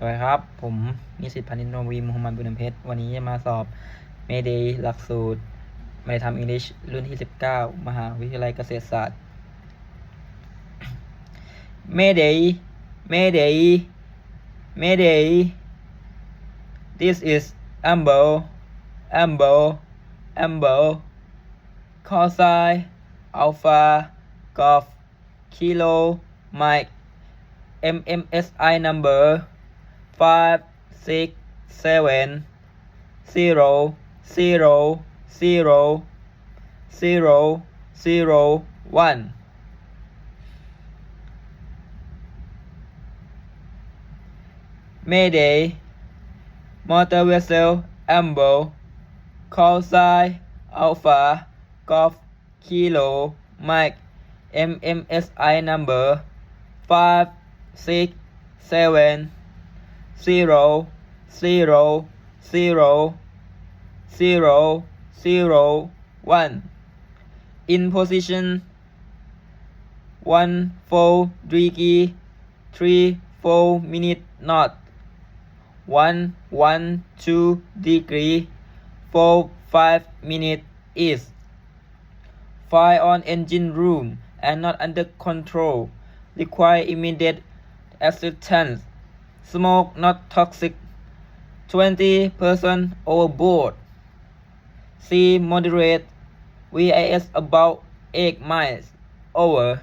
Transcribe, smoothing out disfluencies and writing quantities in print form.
สวัสดีครับผมนิสิตพานิชโนวีมุฮัมมัดบุญนำเพชรวันนี้จะมาสอบเมเดย์หลักสูตรไม่ทำอังกฤษรุ่นที่19มหาวิทยาลัยเกษตรศาสตร์ Mayday This is Amber call sign Alpha Golf Kilo Mike MMSI number 567000001 Mayday Motor vessel Amber call sign Alpha Golf Kilo Mike MMSI number 567000001 In position 143 minute knot 112 degree 45 minute east Fire on engine room and not under control require immediate assistance smoke not toxic 20% overboard sea moderate VIS about 8 miles over